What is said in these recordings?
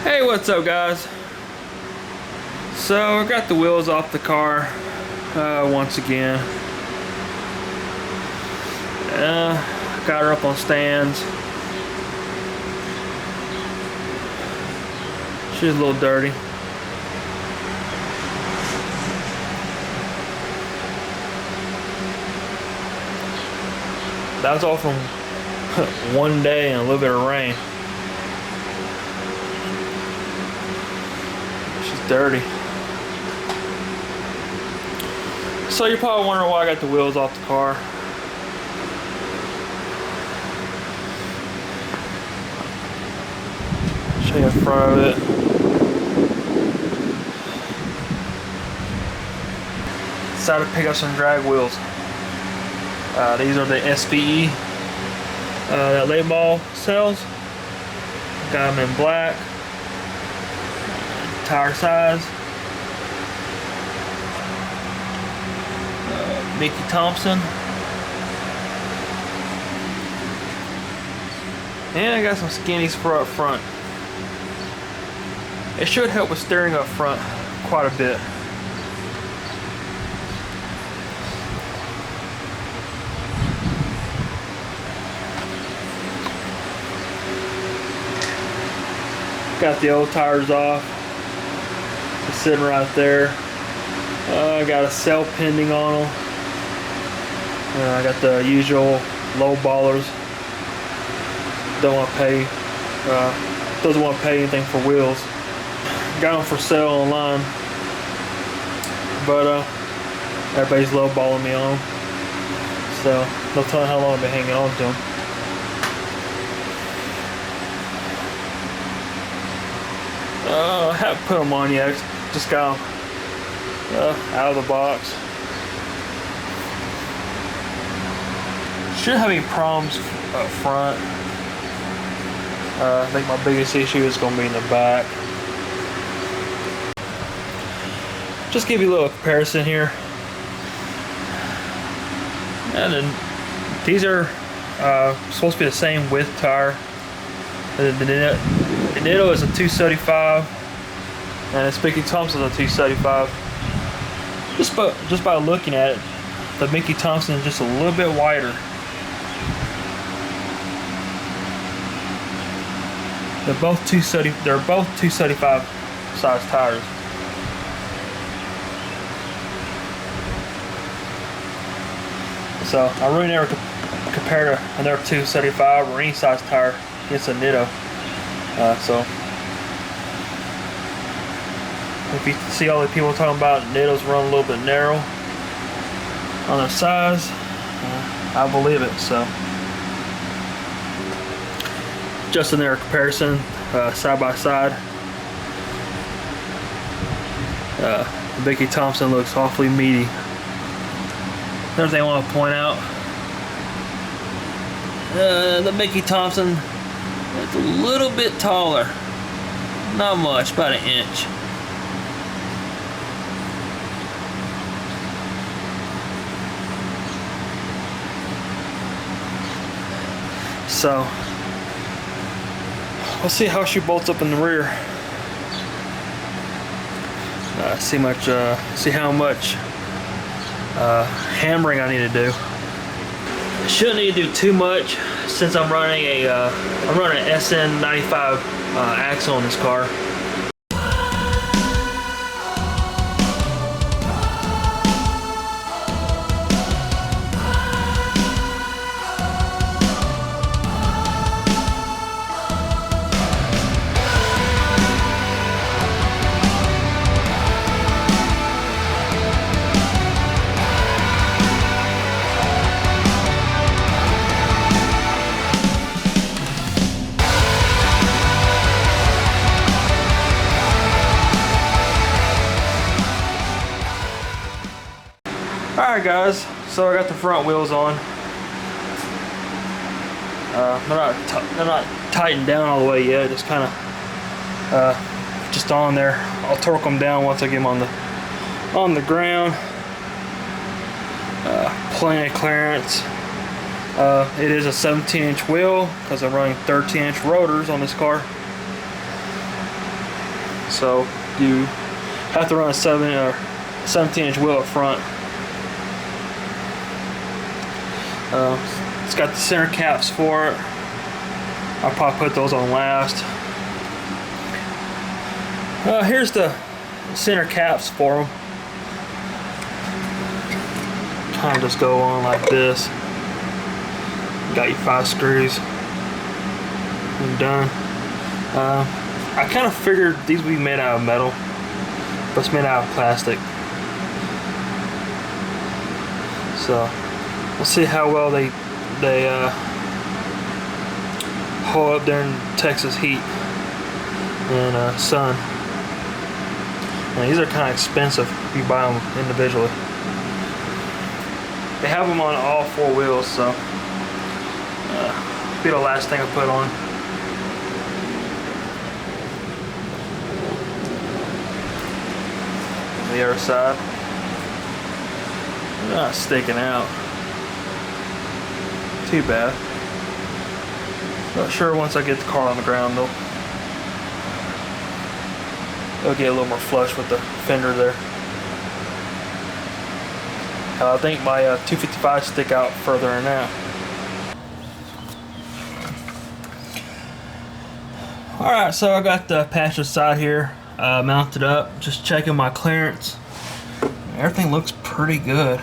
Hey, what's up guys? So I got the wheels off the car once again. Got her up on stands. She's a little dirty. That was all from one day and a little bit of rain. She's dirty. So you're probably wondering why I got the wheels off the car. Show you the front of it. Decided to pick up some drag wheels. These are the SVE that late ball sells. Got them in black. Tire size. Mickey Thompson. And I got some skinnies for up front. It should help with steering up front quite a bit. Got the old tires off. It's sitting right there. I got a cell pending on them. I got the usual low ballers. Don't want to pay. Doesn't want to pay anything for wheels. Got them for sale online, but everybody's low balling me on them. So no telling how long I've been hanging on to them. I haven't put them on yet. Just got them out of the box. Shouldn't have any problems up front. I think my biggest issue is going to be in the back. Just give you a little comparison here. And then these are supposed to be the same width tire. The Nitto is a 275, and this Mickey Thompson is a 275. Just by looking at it, the Mickey Thompson is just a little bit wider. They're both 275 size tires. So I really never compared another 275 or any size tire against a Nitto. So if you see all the people talking about Nittos run a little bit narrow on their size, I believe it. So just in their comparison, side by side, Mickey Thompson looks awfully meaty. Another thing I want to point out, the Mickey Thompson is a little bit taller. Not much, about an inch. So we'll see how she bolts up in the rear. See how much hammering I need to do. I shouldn't need to do too much since I'm running an SN95 axle on this car. Alright guys, so I got the front wheels on. They're not tightened down all the way yet, just kind of just on there. I'll torque them down once I get them on the ground. Plenty of clearance. It is a 17-inch wheel because I'm running 13-inch rotors on this car. so you have to run a 17-inch wheel up front. It's got the center caps for it. I'll probably put those on last. Here's the center caps for them. Kind of just go on like this. Got your 5 screws and done. I kind of figured these would be made out of metal, but it's made out of plastic. So we'll see how well they hold up during Texas heat and sun. Now, these are kind of expensive if you buy them individually. They have them on all 4 wheels, so be the last thing I put on. The other side, they're not sticking out too bad. Not sure once I get the car on the ground though. It'll get a little more flush with the fender there. I think my 255 stick out further than that. Alright, so I got the passenger side here mounted up, just checking my clearance. Everything looks pretty good.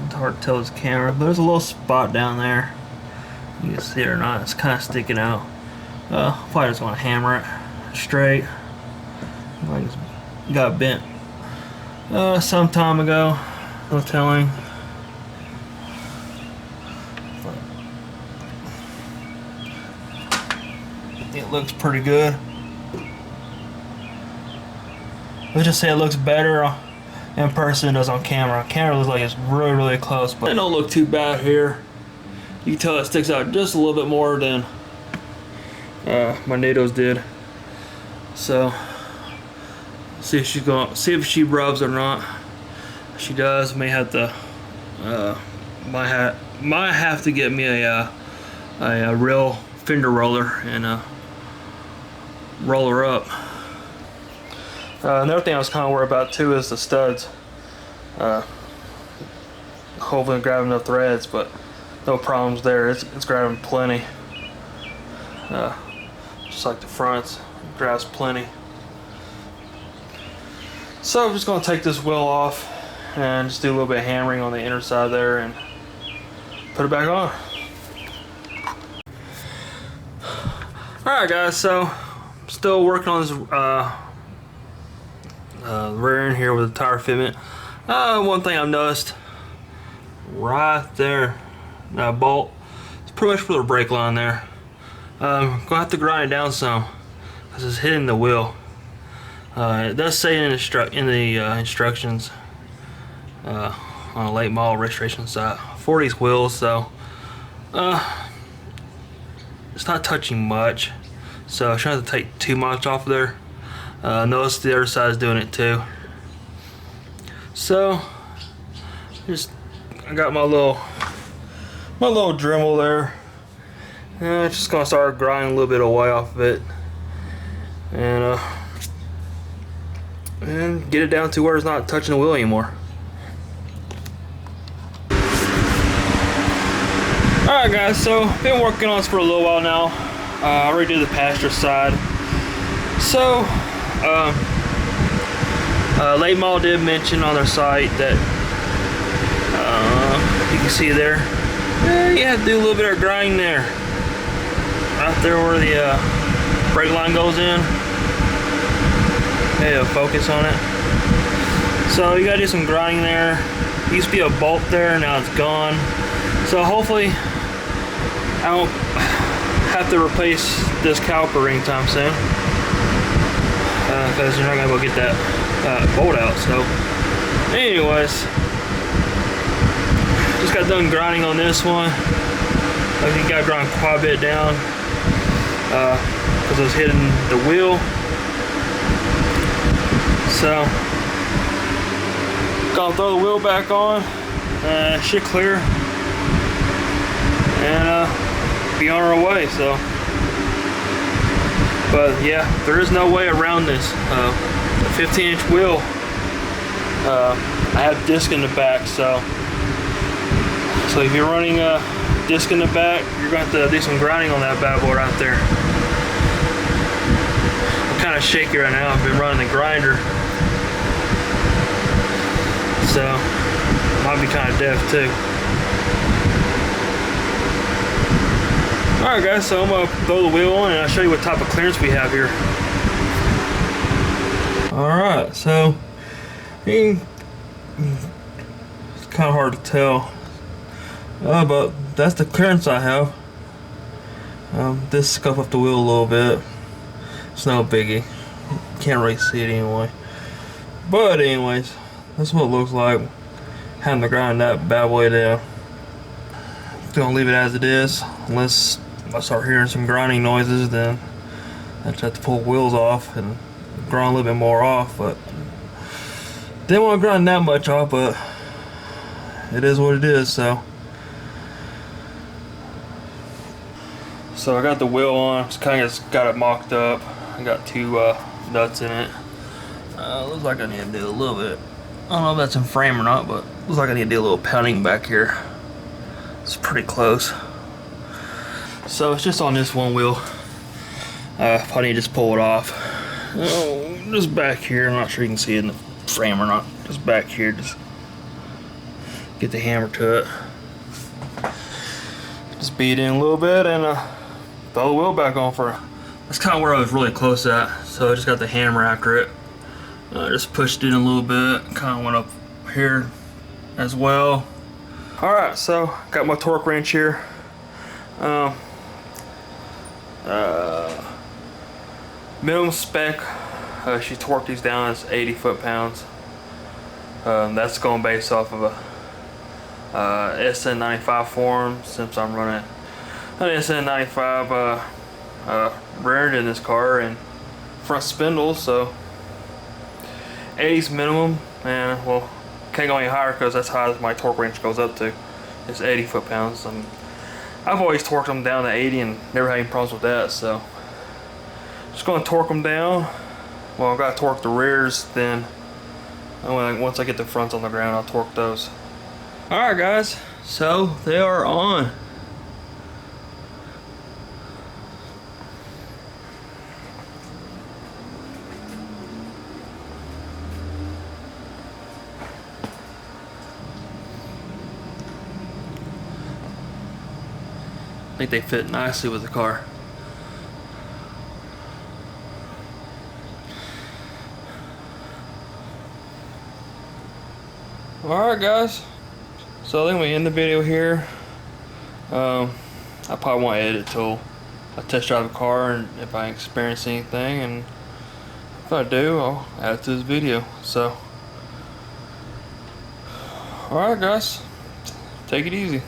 It's hard to tell this camera, but there's a little spot down there. You can see it or not, it's kind of sticking out. Probably just want to hammer it straight. Like it got bent some time ago, no telling. It looks pretty good. Let's just say it looks better in person than it does on camera. Camera looks like it's really close, but it don't look too bad here. You can tell it sticks out just a little bit more than my NATO's did. So see if she rubs or not. If she does, may have to might have to get me a real fender roller and roll her up. Another thing I was kind of worried about too is the studs. Hopefully grabbing enough threads, but no problems there. It's grabbing plenty. Just like the fronts, it grabs plenty. So I'm just going to take this wheel off and just do a little bit of hammering on the inner side there and put it back on. Alright guys, so I'm still working on this rear end here with the tire fitment. One thing I've noticed right there, that bolt, it's pretty much for the brake line there. Gonna have to grind it down some because it's hitting the wheel. It does say in the instructions on a late model registration site for these wheels, so it's not touching much, so I shouldn't have to take too much off of there. Notice the other side is doing it too. So I got my little Dremel there. Just gonna start grinding a little bit away off of it, and get it down to where it's not touching the wheel anymore. Alright guys, so been working on this for a little while now. I already did the passenger side. So late model did mention on their site that you can see there, you have to do a little bit of grinding there, right there where the brake line goes in. Maybe focus on it. So you gotta do some grinding there. Used to be a bolt there, now it's gone. So hopefully I don't have to replace this caliper anytime soon, because you're not gonna be able to get that bolt out. So anyways, just got done grinding on this one. I think I grind quite a bit down because I was hitting the wheel. So gonna throw the wheel back on, should clear, and be on our way. So, but yeah, there is no way around this. 15-inch wheel. I have disc in the back, so if you're running a disc in the back, you're going to have to do some grinding on that bad boy right there. I'm kind of shaky right now. I've been running the grinder, so might be kind of deaf too. Alright guys, so I'm going to throw the wheel on and I'll show you what type of clearance we have here. Alright, so it's kind of hard to tell, but that's the clearance I have. This scuff up the wheel a little bit. It's no biggie. Can't really see it anyway. But anyways, that's what it looks like. Having to grind that bad boy down. Gonna leave it as it is, unless I start hearing some grinding noises, then I just have to pull wheels off and grind a little bit more off. But didn't want to grind that much off, but it is what it is. So I got the wheel on, just kind of just got it mocked up. I got two nuts in it. Looks like I need to do a little bit, I don't know if that's in frame or not, but looks like I need to do a little pounding back here. It's pretty close. So it's just on this one wheel. If I need to just pull it off. Oh, just back here. I'm not sure you can see it in the frame or not. Just back here, just get the hammer to it. Just beat in a little bit and throw the wheel back on for. That's kind of where I was really close at. So I just got the hammer after it. Just pushed it in a little bit. Kind of went up here as well. Alright, so got my torque wrench here. Minimum spec, she torqued these down as 80 foot-pounds. That's going based off of a SN95 form, since I'm running an SN95 rear end in this car and front spindles, so 80's minimum, and well, can't go any higher because that's how my torque wrench goes up to. It's 80 foot-pounds. I've always torqued them down to 80 and never had any problems with that, so just going to torque them down. Well, I've got to torque the rears, then once I get the fronts on the ground, I'll torque those. Alright guys, so they are on. I think they fit nicely with the car. Alright guys, so I think we end the video here. I probably won't edit till I test drive the car and if I experience anything, and if I do, I'll add it to this video. So alright guys, take it easy.